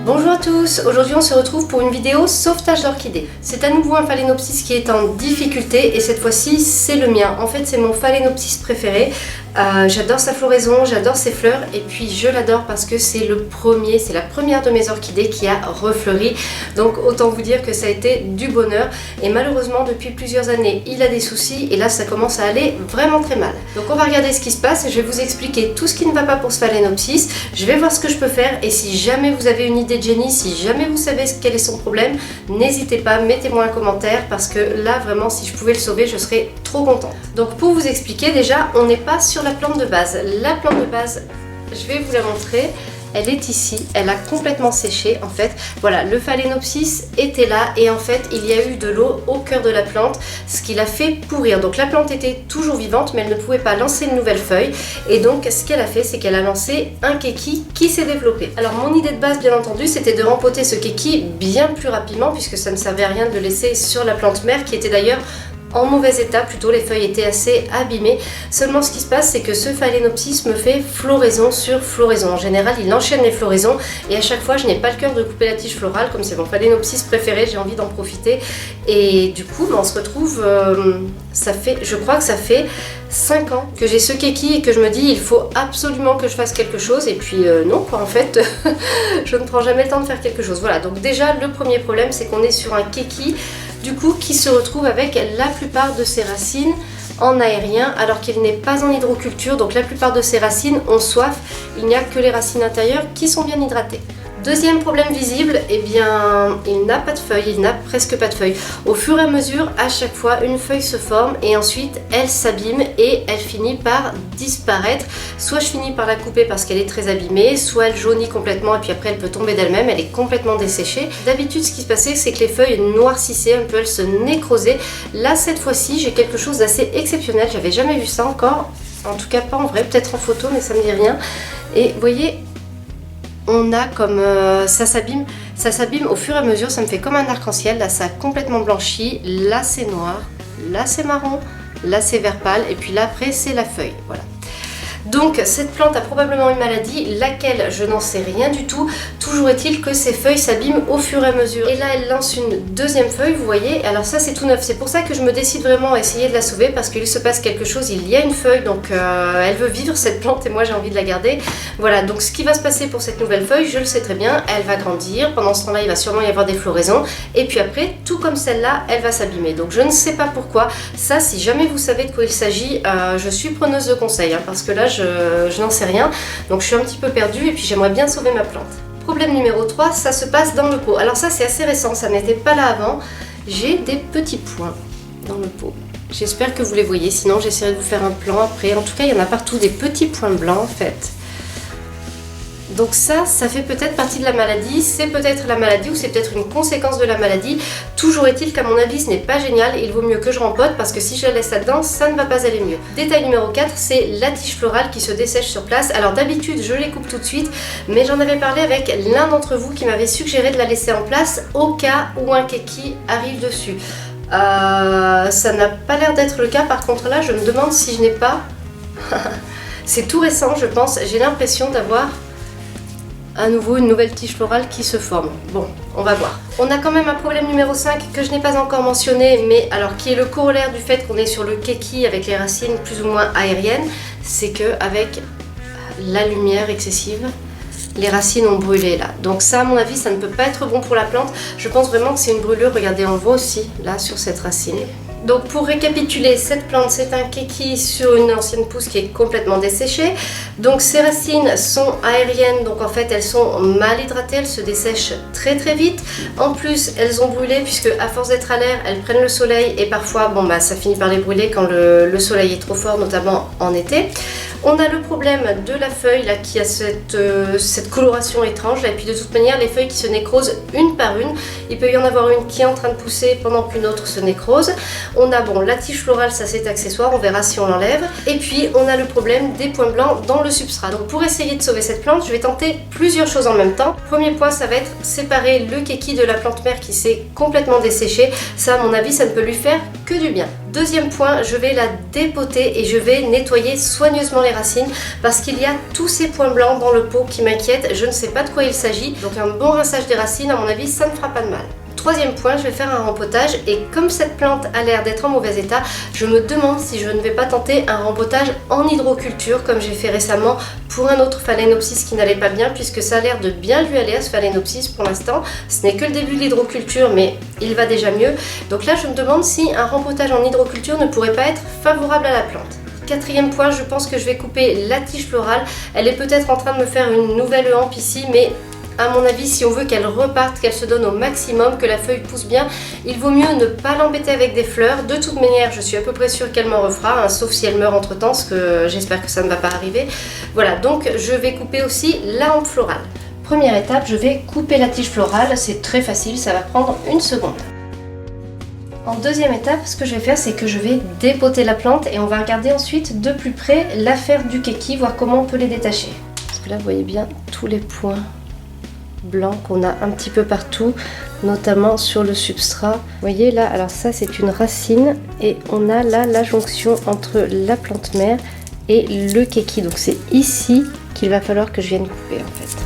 Bonjour à tous, aujourd'hui on se retrouve pour une vidéo sauvetage d'orchidées. C'est à nouveau un phalaenopsis qui est en difficulté et cette fois-ci c'est le mien. En fait c'est mon phalaenopsis préféré. J'adore sa floraison, j'adore ses fleurs et puis je l'adore parce que c'est la première de mes orchidées qui a refleuri. Donc autant vous dire que ça a été du bonheur et malheureusement depuis plusieurs années il a des soucis et là ça commence à aller vraiment très mal. Donc on va regarder ce qui se passe et je vais vous expliquer tout ce qui ne va pas pour ce phalaenopsis. Je vais voir ce que je peux faire et si jamais vous avez une idée de génie, si jamais vous savez quel est son problème, n'hésitez pas, mettez-moi un commentaire parce que là vraiment si je pouvais le sauver je serais trop contente. Donc pour vous expliquer déjà, on n'est pas sur la plante de base. La plante de base, je vais vous la montrer. Elle est ici, elle a complètement séché en fait. Voilà, le phalaenopsis était là et en fait il y a eu de l'eau au cœur de la plante, ce qui l'a fait pourrir. Donc la plante était toujours vivante mais elle ne pouvait pas lancer une nouvelle feuille. Et donc ce qu'elle a fait, c'est qu'elle a lancé un kéki qui s'est développé. Alors mon idée de base bien entendu, c'était de rempoter ce kéki bien plus rapidement puisque ça ne servait à rien de le laisser sur la plante mère qui était d'ailleurs en mauvais état, plutôt les feuilles étaient assez abîmées. Seulement ce qui se passe c'est que ce phalaenopsis me fait floraison sur floraison. En général il enchaîne les floraisons et à chaque fois je n'ai pas le cœur de couper la tige florale. Comme c'est mon phalaenopsis préféré, j'ai envie d'en profiter et du coup on se retrouve, je crois que ça fait 5 ans que j'ai ce kéki et que je me dis il faut absolument que je fasse quelque chose et puis non quoi en fait je ne prends jamais le temps de faire quelque chose. Voilà, donc déjà le premier problème c'est qu'on est sur un kéki du coup qui se retrouve avec la plupart de ses racines en aérien alors qu'il n'est pas en hydroculture, donc la plupart de ses racines ont soif, il n'y a que les racines intérieures qui sont bien hydratées. Deuxième problème visible, eh bien il n'a pas de feuilles, il n'a presque pas de feuilles. Au fur et à mesure, à chaque fois, une feuille se forme et ensuite elle s'abîme et elle finit par disparaître. Soit je finis par la couper parce qu'elle est très abîmée, soit elle jaunit complètement et puis après elle peut tomber d'elle-même, elle est complètement desséchée. D'habitude ce qui se passait c'est que les feuilles noircissaient un peu, elles se nécrosaient. Là cette fois-ci j'ai quelque chose d'assez exceptionnel, j'avais jamais vu ça encore, en tout cas pas en vrai, peut-être en photo mais ça me dit rien. Et vous voyez, on a comme ça s'abîme au fur et à mesure, ça me fait comme un arc-en-ciel. Là ça a complètement blanchi, là c'est noir, là c'est marron, là c'est vert pâle et puis là après c'est la feuille, voilà. Donc cette plante a probablement une maladie, laquelle je n'en sais rien du tout. Toujours est-il que ces feuilles s'abîment au fur et à mesure. Et là elle lance une deuxième feuille, vous voyez. Alors ça c'est tout neuf, c'est pour ça que je me décide vraiment à essayer de la sauver parce qu'il se passe quelque chose, il y a une feuille donc elle veut vivre cette plante et moi j'ai envie de la garder. Voilà, donc ce qui va se passer pour cette nouvelle feuille, je le sais très bien, elle va grandir. Pendant ce temps-là il va sûrement y avoir des floraisons et puis après, tout comme celle-là, elle va s'abîmer. Donc je ne sais pas pourquoi. Ça, si jamais vous savez de quoi il s'agit, je suis preneuse de conseils parce que là je n'en sais rien, donc je suis un petit peu perdue et puis j'aimerais bien sauver ma plante. Problème numéro 3, ça se passe dans le pot. Alors ça c'est assez récent, ça n'était pas là avant. J'ai des petits points dans le pot. J'espère que vous les voyez, sinon j'essaierai de vous faire un plan après. En tout cas il y en a partout des petits points blancs en fait. Donc ça fait peut-être partie de la maladie, c'est peut-être la maladie ou c'est peut-être une conséquence de la maladie. Toujours est-il qu'à mon avis ce n'est pas génial et il vaut mieux que je rempote parce que si je la laisse là-dedans, ça ne va pas aller mieux. Détail numéro 4, c'est la tige florale qui se dessèche sur place. Alors d'habitude je les coupe tout de suite, mais j'en avais parlé avec l'un d'entre vous qui m'avait suggéré de la laisser en place au cas où un kéki arrive dessus. Ça n'a pas l'air d'être le cas, par contre là je me demande si je n'ai pas... c'est tout récent je pense, j'ai l'impression d'avoir à nouveau une nouvelle tige florale qui se forme. Bon, on va voir. On a quand même un problème numéro 5 que je n'ai pas encore mentionné, mais alors qui est le corollaire du fait qu'on est sur le kéki avec les racines plus ou moins aériennes, c'est que avec la lumière excessive, les racines ont brûlé là. Donc ça à mon avis ça ne peut pas être bon pour la plante. Je pense vraiment que c'est une brûlure, regardez on le voit aussi là sur cette racine. Donc pour récapituler, cette plante c'est un kéki sur une ancienne pousse qui est complètement desséchée. Donc ces racines sont aériennes, donc en fait elles sont mal hydratées, elles se dessèchent très très vite. En plus elles ont brûlé puisque à force d'être à l'air, elles prennent le soleil et parfois bon bah ça finit par les brûler quand le soleil est trop fort, notamment en été. On a le problème de la feuille là qui a cette coloration étrange là, et puis de toute manière les feuilles qui se nécrosent une par une. Il peut y en avoir une qui est en train de pousser pendant qu'une autre se nécrose. On a bon la tige florale, ça c'est accessoire, on verra si on l'enlève. Et puis on a le problème des points blancs dans le substrat. Donc pour essayer de sauver cette plante, je vais tenter plusieurs choses en même temps. Premier point, ça va être séparer le kéki de la plante mère qui s'est complètement desséchée. Ça à mon avis ça ne peut lui faire que que du bien. Deuxième point, je vais la dépoter et je vais nettoyer soigneusement les racines parce qu'il y a tous ces points blancs dans le pot qui m'inquiètent. Je ne sais pas de quoi il s'agit, donc un bon rinçage des racines, à mon avis, ça ne fera pas de mal. Troisième point, je vais faire un rempotage et comme cette plante a l'air d'être en mauvais état, je me demande si je ne vais pas tenter un rempotage en hydroculture comme j'ai fait récemment pour un autre phalaenopsis qui n'allait pas bien, puisque ça a l'air de bien lui aller à ce phalaenopsis pour l'instant. Ce n'est que le début de l'hydroculture, mais il va déjà mieux. Donc là, je me demande si un rempotage en hydroculture ne pourrait pas être favorable à la plante. Quatrième point, je pense que je vais couper la tige florale. Elle est peut-être en train de me faire une nouvelle hampe ici, mais à mon avis, si on veut qu'elle reparte, qu'elle se donne au maximum, que la feuille pousse bien, il vaut mieux ne pas l'embêter avec des fleurs. De toute manière, je suis à peu près sûre qu'elle m'en refera, hein, sauf si elle meurt entre temps, ce que j'espère que ça ne va pas arriver. Voilà, donc je vais couper aussi la hampe florale. Première étape, je vais couper la tige florale. C'est très facile, ça va prendre une seconde. En deuxième étape, ce que je vais faire, c'est que je vais dépoter la plante et on va regarder ensuite de plus près l'affaire du keki, voir comment on peut les détacher. Parce que là, vous voyez bien tous les points blanc qu'on a un petit peu partout, notamment sur le substrat. Vous voyez là, alors ça c'est une racine et on a là la jonction entre la plante mère et le keki. Donc c'est ici qu'il va falloir que je vienne couper en fait.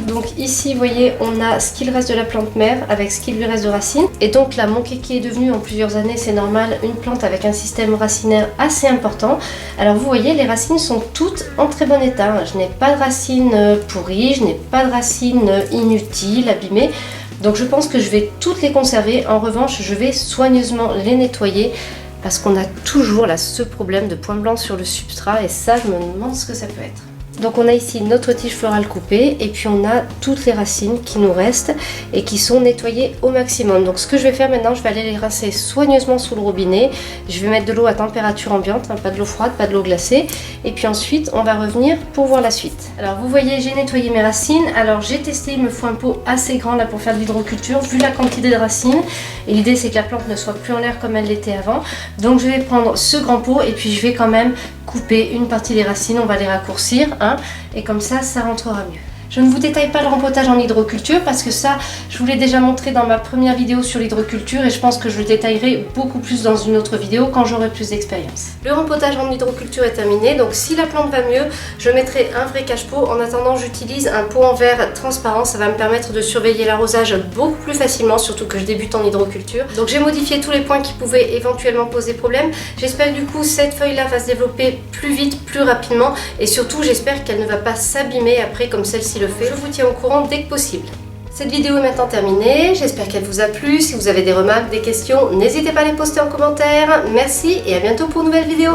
Donc ici, vous voyez, on a ce qu'il reste de la plante mère avec ce qu'il lui reste de racines. Et donc là, mon keki est devenu en plusieurs années, c'est normal, une plante avec un système racinaire assez important. Alors vous voyez, les racines sont toutes en très bon état. Je n'ai pas de racines pourries, je n'ai pas de racines inutiles, abîmées. Donc je pense que je vais toutes les conserver. En revanche, je vais soigneusement les nettoyer parce qu'on a toujours là ce problème de points blancs sur le substrat et ça, je me demande ce que ça peut être. Donc on a ici notre tige florale coupée et puis on a toutes les racines qui nous restent et qui sont nettoyées au maximum. Donc ce que je vais faire maintenant, je vais aller les rincer soigneusement sous le robinet. Je vais mettre de l'eau à température ambiante, hein, pas de l'eau froide, pas de l'eau glacée. Et puis ensuite on va revenir pour voir la suite. Alors vous voyez, j'ai nettoyé mes racines. Alors j'ai testé, il me faut un pot assez grand là pour faire de l'hydroculture vu la quantité de racines. Et l'idée c'est que la plante ne soit plus en l'air comme elle l'était avant. Donc je vais prendre ce grand pot et puis je vais quand même couper une partie des racines, on va les raccourcir, hein, et comme ça rentrera mieux. Je ne vous détaille pas le rempotage en hydroculture parce que ça, je vous l'ai déjà montré dans ma première vidéo sur l'hydroculture et je pense que je le détaillerai beaucoup plus dans une autre vidéo quand j'aurai plus d'expérience. Le rempotage en hydroculture est terminé, donc si la plante va mieux, je mettrai un vrai cache-pot. En attendant, j'utilise un pot en verre transparent, ça va me permettre de surveiller l'arrosage beaucoup plus facilement, surtout que je débute en hydroculture. Donc j'ai modifié tous les points qui pouvaient éventuellement poser problème. J'espère que du coup cette feuille-là va se développer plus vite, plus rapidement et surtout j'espère qu'elle ne va pas s'abîmer après comme celle-ci le fait. Je vous tiens au courant dès que possible. Cette vidéo est maintenant terminée, j'espère qu'elle vous a plu. Si vous avez des remarques, des questions, n'hésitez pas à les poster en commentaire. Merci et à bientôt pour une nouvelle vidéo.